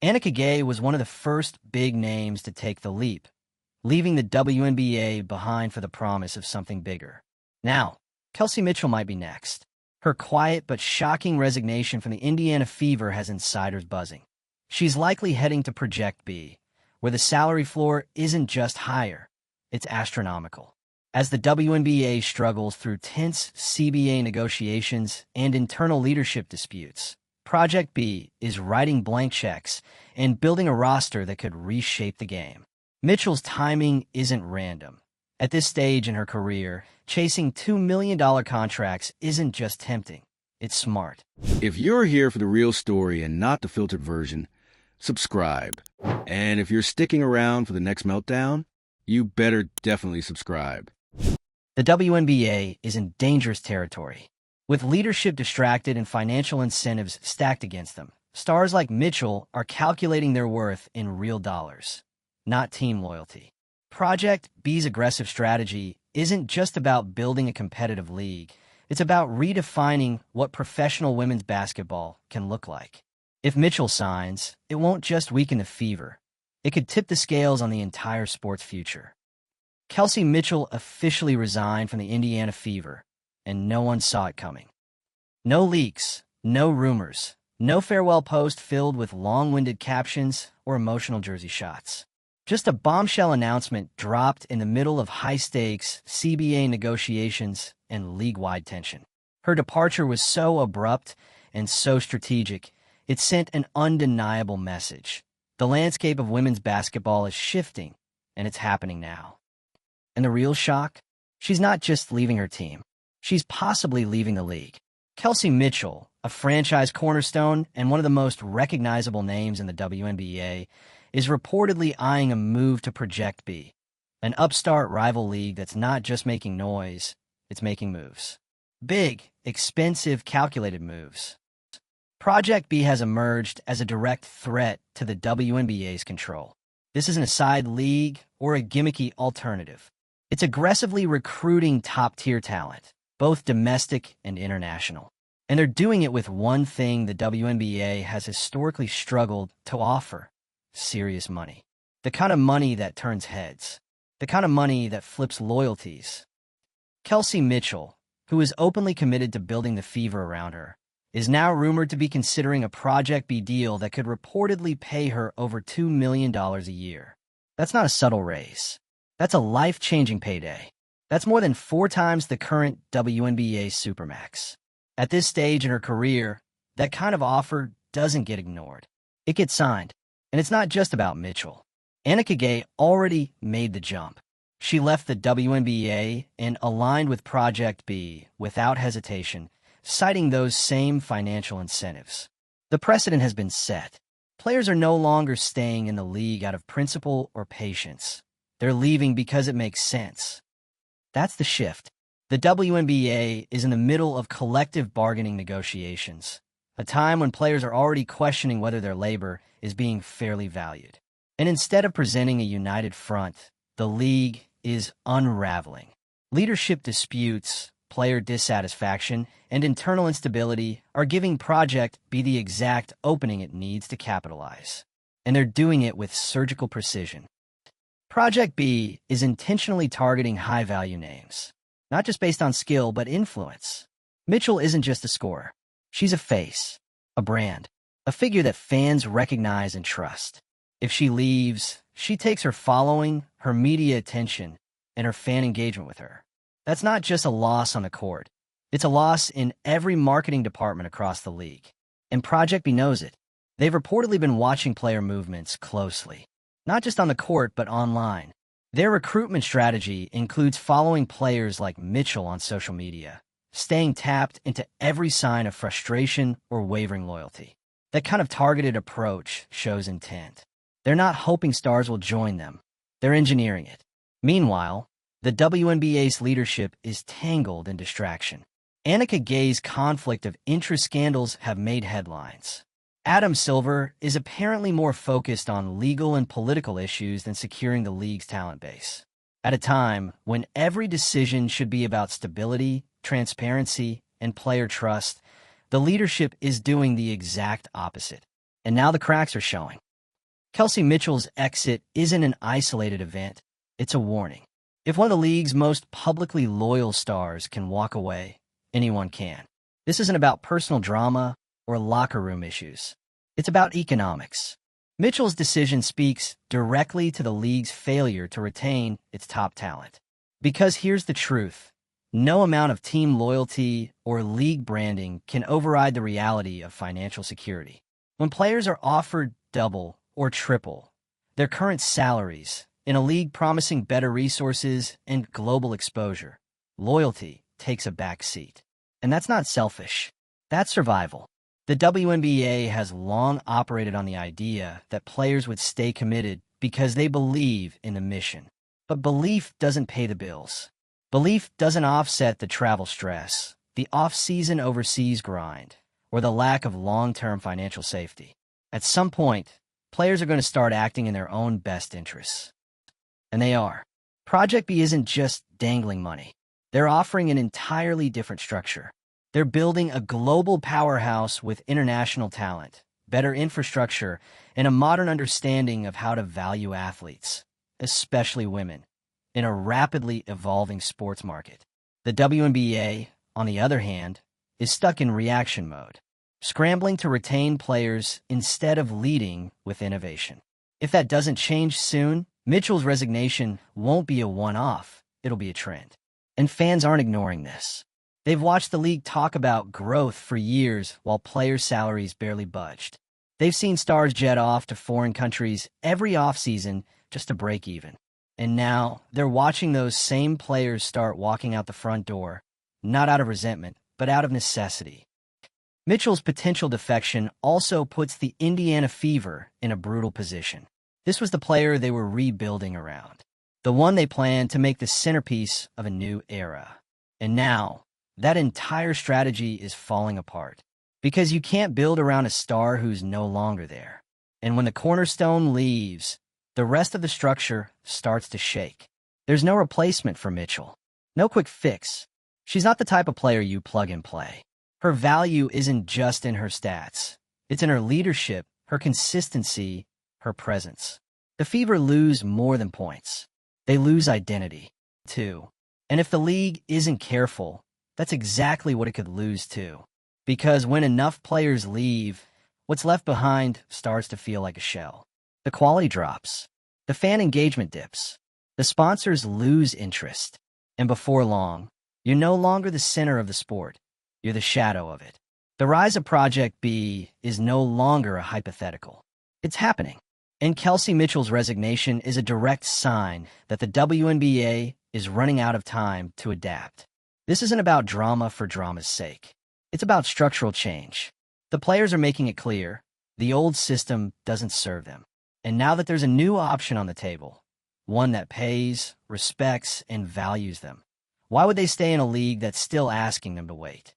Annika Gay was one of the first big names to take the leap, leaving the WNBA behind for the promise of something bigger. Now, Kelsey Mitchell might be next. Her quiet but shocking resignation from the Indiana Fever has insiders buzzing. She's likely heading to Project B, where the salary floor isn't just higher, it's astronomical. As the WNBA struggles through tense CBA negotiations and internal leadership disputes, Project B is writing blank checks and building a roster that could reshape the game. Mitchell's timing isn't random. At this stage in her career, chasing $2 million contracts isn't just tempting, it's smart. If you're here for the real story and not the filtered version, subscribe. And if you're sticking around for the next meltdown, you better definitely subscribe. The WNBA is in dangerous territory. With leadership distracted and financial incentives stacked against them, stars like Mitchell are calculating their worth in real dollars, not team loyalty. Project B's aggressive strategy isn't just about building a competitive league. It's about redefining what professional women's basketball can look like. If Mitchell signs, it won't just weaken the Fever. It could tip the scales on the entire sport's future. Kelsey Mitchell officially resigned from the Indiana Fever, and no one saw it coming. No leaks, no rumors, no farewell post filled with long-winded captions or emotional jersey shots. Just a bombshell announcement dropped in the middle of high-stakes CBA negotiations and league-wide tension. Her departure was so abrupt and so strategic, it sent an undeniable message. The landscape of women's basketball is shifting, and it's happening now. And the real shock? She's not just leaving her team. She's possibly leaving the league. Kelsey Mitchell, a franchise cornerstone and one of the most recognizable names in the WNBA, is reportedly eyeing a move to Project B, an upstart rival league that's not just making noise, it's making moves. Big, expensive, calculated moves. Project B has emerged as a direct threat to the WNBA's control. This isn't a side league or a gimmicky alternative. It's aggressively recruiting top-tier talent, both domestic and international. And they're doing it with one thing the WNBA has historically struggled to offer: serious money. The kind of money that turns heads. The kind of money that flips loyalties. Kelsey Mitchell, who is openly committed to building the Fever around her, is now rumored to be considering a Project B deal that could reportedly pay her over $2 million a year. That's not a subtle raise. That's a life-changing payday. That's more than 4 times the current WNBA Supermax. At this stage in her career, that kind of offer doesn't get ignored. It gets signed. And it's not just about Mitchell. Annika Gay already made the jump. She left the WNBA and aligned with Project B without hesitation, citing those same financial incentives. The precedent has been set. Players are no longer staying in the league out of principle or patience. They're leaving because it makes sense. That's the shift. The WNBA is in the middle of collective bargaining negotiations, a time when players are already questioning whether their labor is being fairly valued. And instead of presenting a united front, the league is unraveling. Leadership disputes, player dissatisfaction, and internal instability are giving Project B the exact opening it needs to capitalize. And they're doing it with surgical precision. Project B is intentionally targeting high-value names, not just based on skill, but influence. Mitchell isn't just a scorer. She's a face, a brand, a figure that fans recognize and trust. If she leaves, she takes her following, her media attention, and her fan engagement with her. That's not just a loss on the court. It's a loss in every marketing department across the league. And Project B knows it. They've reportedly been watching player movements closely, not just on the court, but online. Their recruitment strategy includes following players like Mitchell on social media, staying tapped into every sign of frustration or wavering loyalty. That kind of targeted approach shows intent. They're not hoping stars will join them. They're engineering it. Meanwhile, the WNBA's leadership is tangled in distraction. Annika Gay's conflict of interest scandals have made headlines. Adam Silver is apparently more focused on legal and political issues than securing the league's talent base. At a time when every decision should be about stability, transparency, and player trust, the leadership is doing the exact opposite. And now the cracks are showing. Kelsey Mitchell's exit isn't an isolated event, it's a warning. If one of the league's most publicly loyal stars can walk away, anyone can. This isn't about personal drama or locker room issues. It's about economics. Mitchell's decision speaks directly to the league's failure to retain its top talent. Because here's the truth. No amount of team loyalty or league branding can override the reality of financial security. When players are offered double or triple their current salaries in a league promising better resources and global exposure, loyalty takes a back seat. And that's not selfish. That's survival. The WNBA has long operated on the idea that players would stay committed because they believe in the mission. But belief doesn't pay the bills. Belief doesn't offset the travel stress, the off-season overseas grind, or the lack of long-term financial safety. At some point, players are going to start acting in their own best interests. And they are. Project B isn't just dangling money. They're offering an entirely different structure. They're building a global powerhouse with international talent, better infrastructure, and a modern understanding of how to value athletes, especially women, in a rapidly evolving sports market. The WNBA, on the other hand, is stuck in reaction mode, scrambling to retain players instead of leading with innovation. If that doesn't change soon, Mitchell's resignation won't be a one-off, it'll be a trend. And fans aren't ignoring this. They've watched the league talk about growth for years while players' salaries barely budged. They've seen stars jet off to foreign countries every offseason just to break even. And now they're watching those same players start walking out the front door, not out of resentment, but out of necessity. Mitchell's potential defection also puts the Indiana Fever in a brutal position. This was the player they were rebuilding around, the one they planned to make the centerpiece of a new era. And now, that entire strategy is falling apart because you can't build around a star who's no longer there. And when the cornerstone leaves, the rest of the structure starts to shake. There's no replacement for Mitchell, no quick fix. She's not the type of player you plug and play. Her value isn't just in her stats. It's in her leadership, her consistency, her presence. The Fever lose more than points. They lose identity, too. And if the league isn't careful, that's exactly what it could lose too. Because when enough players leave, what's left behind starts to feel like a shell. The quality drops. The fan engagement dips. The sponsors lose interest. And before long, you're no longer the center of the sport. You're the shadow of it. The rise of Project B is no longer a hypothetical. It's happening. And Kelsey Mitchell's resignation is a direct sign that the WNBA is running out of time to adapt. This isn't about drama for drama's sake. It's about structural change. The players are making it clear the old system doesn't serve them. And now that there's a new option on the table, one that pays, respects, and values them, why would they stay in a league that's still asking them to wait?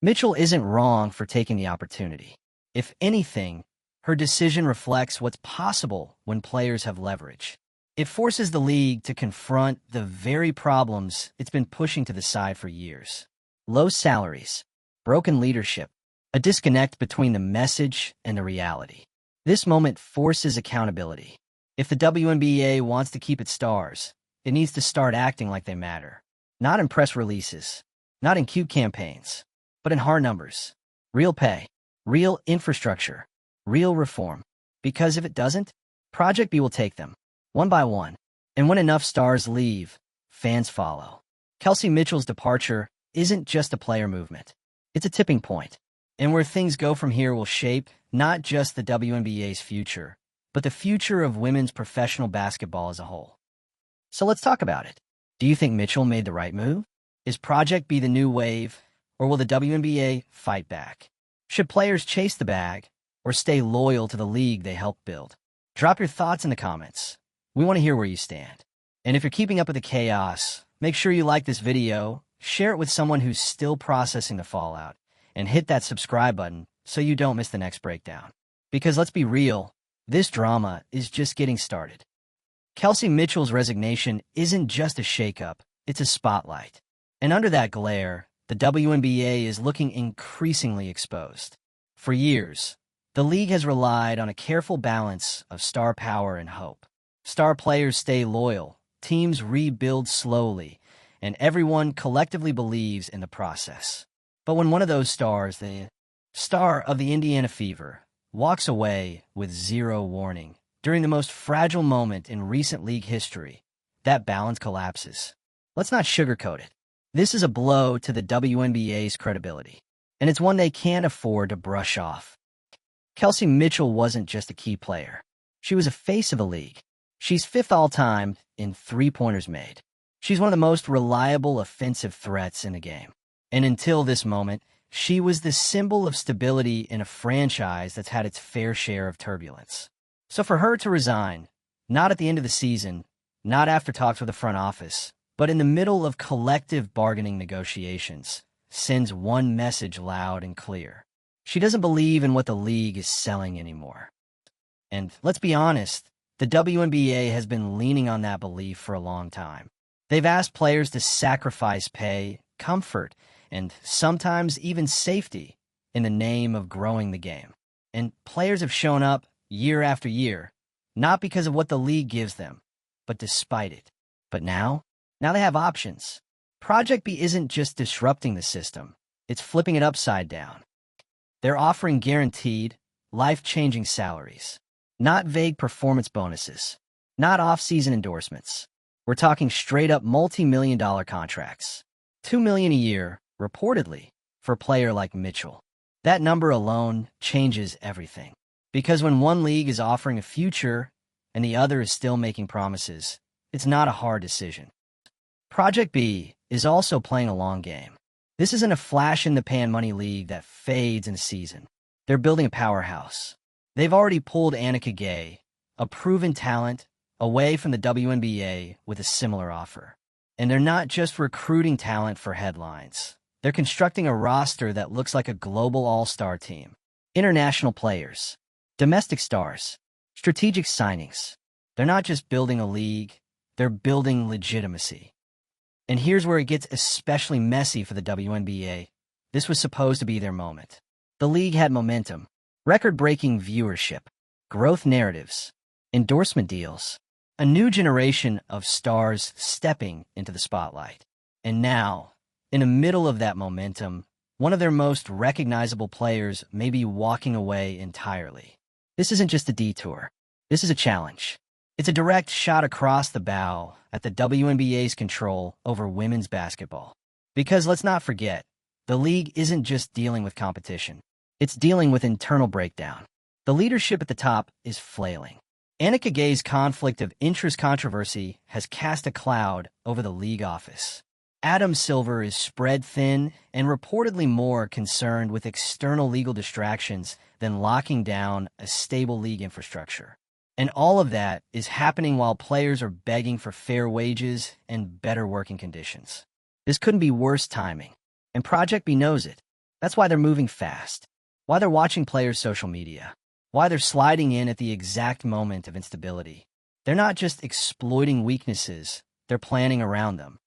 Mitchell isn't wrong for taking the opportunity. If anything, her decision reflects what's possible when players have leverage. It forces the league to confront the very problems it's been pushing to the side for years. Low salaries, broken leadership, a disconnect between the message and the reality. This moment forces accountability. If the WNBA wants to keep its stars, it needs to start acting like they matter. Not in press releases, not in cute campaigns, but in hard numbers. Real pay, real infrastructure, real reform. Because if it doesn't, Project B will take them, one by one. And when enough stars leave, fans follow. Kelsey Mitchell's departure isn't just a player movement. It's a tipping point. And where things go from here will shape not just the WNBA's future, but the future of women's professional basketball as a whole. So let's talk about it. Do you think Mitchell made the right move? Is Project B the new wave, or will the WNBA fight back? Should players chase the bag, or stay loyal to the league they helped build? Drop your thoughts in the comments. We want to hear where you stand. And if you're keeping up with the chaos, make sure you like this video, share it with someone who's still processing the fallout, and hit that subscribe button so you don't miss the next breakdown. Because let's be real, this drama is just getting started. Kelsey Mitchell's resignation isn't just a shakeup, it's a spotlight. And under that glare, the WNBA is looking increasingly exposed. For years, The league has relied on a careful balance of star power and hope. Star players stay loyal, teams rebuild slowly, and everyone collectively believes in the process. But when one of those stars, the star of the Indiana Fever, walks away with zero warning during the most fragile moment in recent league history, that balance collapses. Let's not sugarcoat it. This is a blow to the WNBA's credibility, and it's one they can't afford to brush off. Kelsey Mitchell wasn't just a key player. She was a face of the league. She's fifth all-time in three-pointers made. She's one of the most reliable offensive threats in the game. And until this moment, she was the symbol of stability in a franchise that's had its fair share of turbulence. So for her to resign, not at the end of the season, not after talks with the front office, but in the middle of collective bargaining negotiations, sends one message loud and clear. She doesn't believe in what the league is selling anymore. And let's be honest, the WNBA has been leaning on that belief for a long time. They've asked players to sacrifice pay, comfort, and sometimes even safety in the name of growing the game. And players have shown up year after year, not because of what the league gives them, but despite it. But now they have options. Project B isn't just disrupting the system, it's flipping it upside down. They're offering guaranteed, life-changing salaries, not vague performance bonuses, not off-season endorsements. We're talking straight-up multi-million-dollar contracts. $2 million a year, reportedly, for a player like Mitchell. That number alone changes everything. Because when one league is offering a future and the other is still making promises, it's not a hard decision. Project B is also playing a long game. This isn't a flash-in-the-pan money league that fades in a season. They're building a powerhouse. They've already pulled Annika Gay, a proven talent, away from the WNBA with a similar offer. And they're not just recruiting talent for headlines. They're constructing a roster that looks like a global all-star team. International players, domestic stars, strategic signings. They're not just building a league, they're building legitimacy. And here's where it gets especially messy for the WNBA. This was supposed to be their moment. The league had momentum, record-breaking viewership, growth narratives, endorsement deals, a new generation of stars stepping into the spotlight. And now, in the middle of that momentum, one of their most recognizable players may be walking away entirely. This isn't just a detour. This is a challenge. It's a direct shot across the bow at the WNBA's control over women's basketball. Because let's not forget, the league isn't just dealing with competition. It's dealing with internal breakdown. The leadership at the top is flailing. Annika Gay's conflict of interest controversy has cast a cloud over the league office. Adam Silver is spread thin and reportedly more concerned with external legal distractions than locking down a stable league infrastructure. And all of that is happening while players are begging for fair wages and better working conditions. This couldn't be worse timing, and Project B knows it. That's why they're moving fast, why they're watching players' social media, why they're sliding in at the exact moment of instability. They're not just exploiting weaknesses, they're planning around them.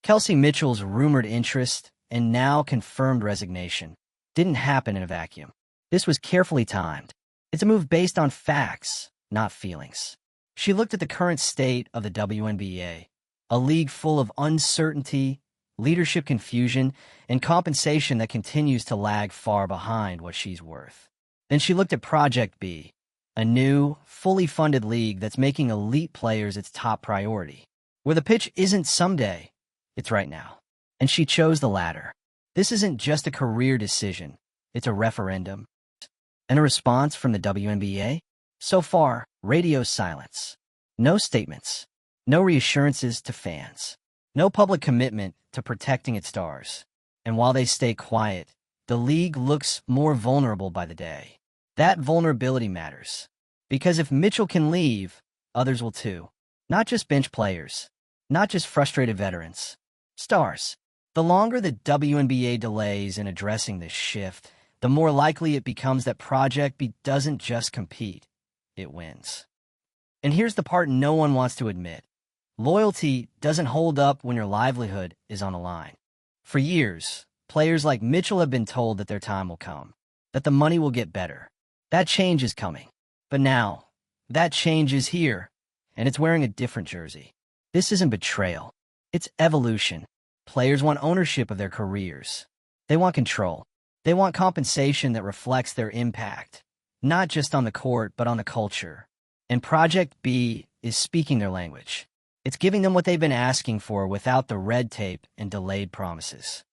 Kelsey Mitchell's rumored interest and now confirmed resignation didn't happen in a vacuum. This was carefully timed. It's a move based on facts, not feelings. She looked at the current state of the WNBA, a league full of uncertainty, leadership confusion, and compensation that continues to lag far behind what she's worth. Then she looked at Project B, a new, fully funded league that's making elite players its top priority, where the pitch isn't someday, it's right now. And she chose the latter. This isn't just a career decision, it's a referendum. And a response from the WNBA? So far, radio silence. No statements. No reassurances to fans. No public commitment to protecting its stars. And while they stay quiet, the league looks more vulnerable by the day. That vulnerability matters. Because if Mitchell can leave, others will too. Not just bench players. Not just frustrated veterans. Stars. The longer the WNBA delays in addressing this shift, the more likely it becomes that Project B doesn't just compete, it wins. And here's the part no one wants to admit. Loyalty doesn't hold up when your livelihood is on the line. For years, players like Mitchell have been told that their time will come, that the money will get better, That change is coming. But now, that change is here, and it's wearing a different jersey. This isn't betrayal. It's evolution. Players want ownership of their careers. They want control. They want compensation that reflects their impact, not just on the court, but on the culture. And Project B is speaking their language. It's giving them what they've been asking for without the red tape and delayed promises.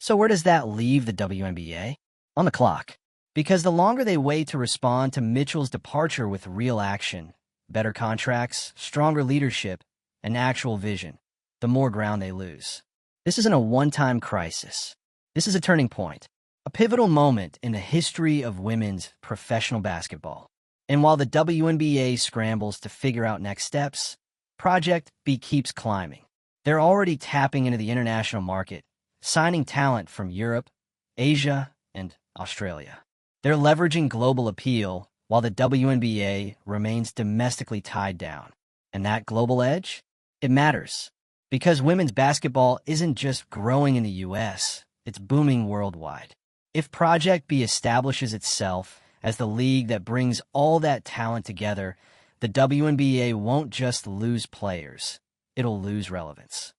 So where does that leave the WNBA? On the clock. Because the longer they wait to respond to Mitchell's departure with real action, better contracts, stronger leadership, and actual vision, the more ground they lose. This isn't a one-time crisis. This is a turning point, a pivotal moment in the history of women's professional basketball. And while the WNBA scrambles to figure out next steps, Project B keeps climbing. They're already tapping into the international market, signing talent from Europe, Asia, and Australia. They're leveraging global appeal while the WNBA remains domestically tied down. And that global edge? It matters. Because women's basketball isn't just growing in the US, it's booming worldwide. If Project B establishes itself as the league that brings all that talent together, the WNBA won't just lose players, it'll lose relevance.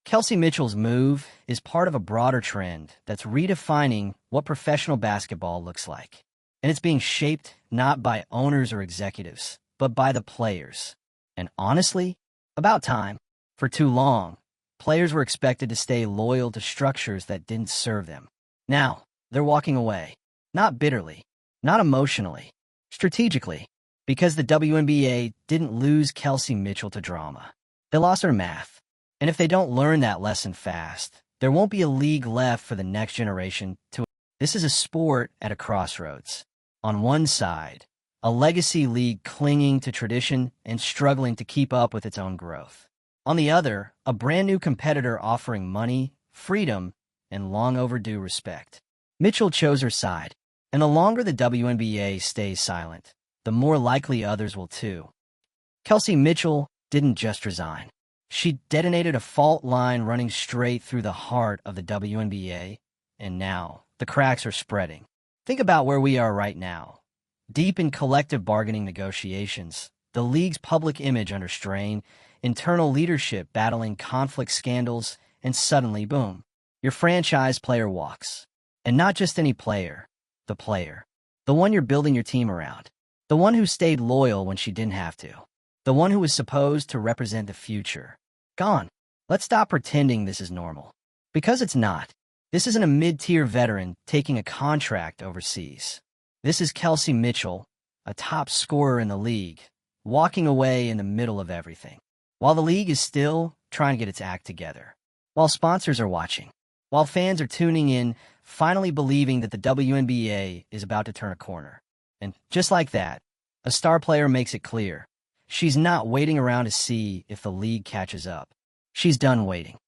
Kelsey Mitchell's move is part of a broader trend that's redefining what professional basketball looks like. And it's being shaped not by owners or executives, but by the players. And honestly, about time. For too long, players were expected to stay loyal to structures that didn't serve them. Now, they're walking away. Not bitterly, not emotionally, strategically, because the WNBA didn't lose Kelsey Mitchell to drama. They lost her math. And if they don't learn that lesson fast, there won't be a league left for the next generation to. This is a sport at a crossroads. On one side, a legacy league clinging to tradition and struggling to keep up with its own growth. On the other, a brand new competitor offering money, freedom, and long overdue respect. Mitchell chose her side, and the longer the WNBA stays silent, the more likely others will too. Kelsey Mitchell didn't just resign. She detonated a fault line running straight through the heart of the WNBA, and now the cracks are spreading. Think about where we are right now. Deep in collective bargaining negotiations, the league's public image under strain, internal leadership battling conflict scandals, and suddenly, boom, your franchise player walks. And not just any player, the one you're building your team around, the one who stayed loyal when she didn't have to, the one who was supposed to represent the future. Gone. Let's stop pretending this is normal. Because it's not. This isn't a mid-tier veteran taking a contract overseas. This is Kelsey Mitchell, a top scorer in the league, walking away in the middle of everything. While the league is still trying to get its act together. While sponsors are watching. While fans are tuning in, finally believing that the WNBA is about to turn a corner. And just like that, a star player makes it clear. She's not waiting around to see if the league catches up. She's done waiting.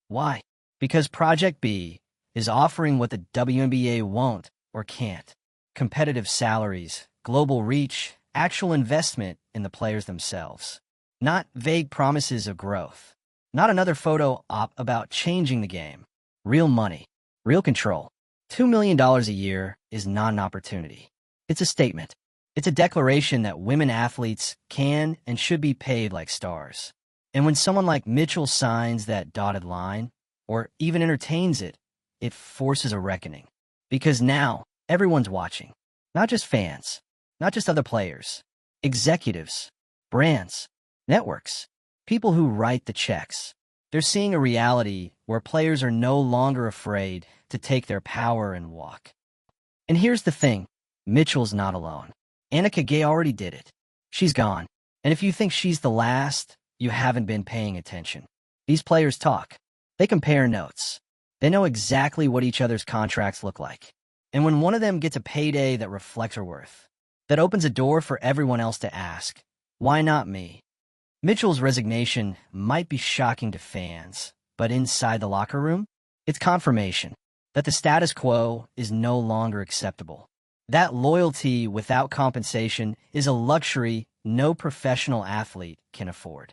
Why? Because Project B is offering what the WNBA won't or can't. Competitive salaries, global reach, actual investment in the players themselves. Not vague promises of growth. Not another photo op about changing the game. Real money. Real control. $2 million a year is not an opportunity. It's a statement. It's a declaration that women athletes can and should be paid like stars. And when someone like Mitchell signs that dotted line, or even entertains it, it forces a reckoning. Because now, everyone's watching. Not just fans, not just other players, executives, brands, networks, people who write the checks. They're seeing a reality where players are no longer afraid to take their power and walk. And here's the thing, Mitchell's not alone. Annika Gay already did it. She's gone. And if you think she's the last, you haven't been paying attention. These players talk. They compare notes. They know exactly what each other's contracts look like. And when one of them gets a payday that reflects her worth, that opens a door for everyone else to ask, why not me? Mitchell's resignation might be shocking to fans, but inside the locker room, it's confirmation that the status quo is no longer acceptable. That loyalty without compensation is a luxury no professional athlete can afford.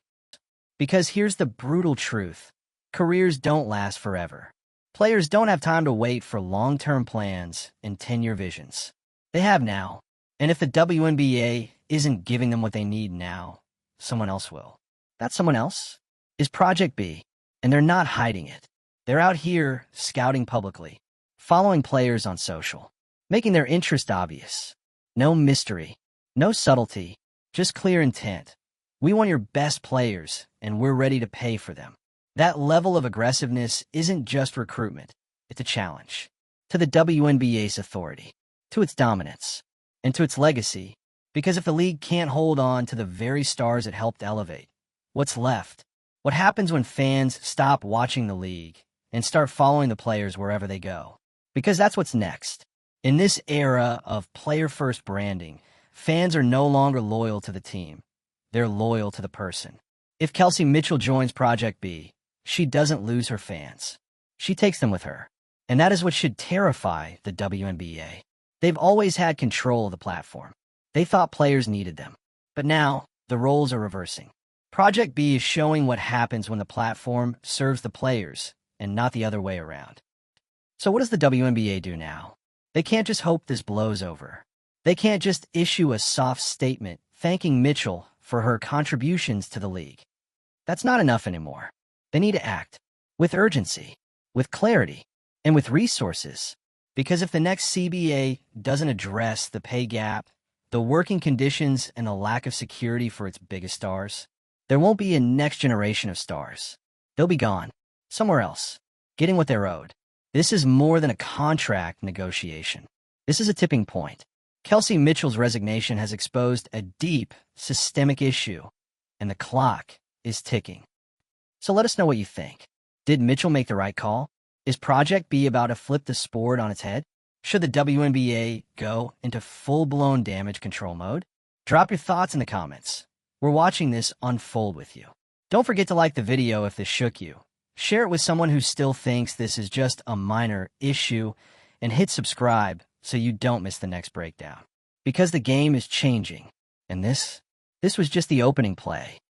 Because here's the brutal truth. Careers don't last forever. Players don't have time to wait for long-term plans and 10-year visions. They have now. And if the WNBA isn't giving them what they need now, someone else will. That someone else is Project B, and they're not hiding it. They're out here scouting publicly, following players on social, making their interest obvious. No mystery, no subtlety, just clear intent. We want your best players, and we're ready to pay for them. That level of aggressiveness isn't just recruitment. It's a challenge to the WNBA's authority, to its dominance, and to its legacy. Because if the league can't hold on to the very stars it helped elevate, what's left? What happens when fans stop watching the league and start following the players wherever they go? Because that's what's next. In this era of player-first branding, fans are no longer loyal to the team. They're loyal to the person. If Kelsey Mitchell joins Project B, she doesn't lose her fans. She takes them with her. And that is what should terrify the WNBA. They've always had control of the platform. They thought players needed them. But now, the roles are reversing. Project B is showing what happens when the platform serves the players and not the other way around. So what does the WNBA do now? They can't just hope this blows over. They can't just issue a soft statement thanking Mitchell for her contributions to the league. That's not enough anymore. They need to act with urgency, with clarity, and with resources. Because if the next CBA doesn't address the pay gap, the working conditions, and the lack of security for its biggest stars, there won't be a next generation of stars. They'll be gone, somewhere else, getting what they're owed. This is more than a contract negotiation. This is a tipping point. Kelsey Mitchell's resignation has exposed a deep, systemic issue, and the clock is ticking. So let us know what you think. Did Mitchell make the right call? Is Project B about to flip the sport on its head? Should the WNBA go into full-blown damage control mode? Drop your thoughts in the comments. We're watching this unfold with you. Don't forget to like the video if this shook you. Share it with someone who still thinks this is just a minor issue, and hit subscribe so you don't miss the next breakdown. Because the game is changing, and this was just the opening play.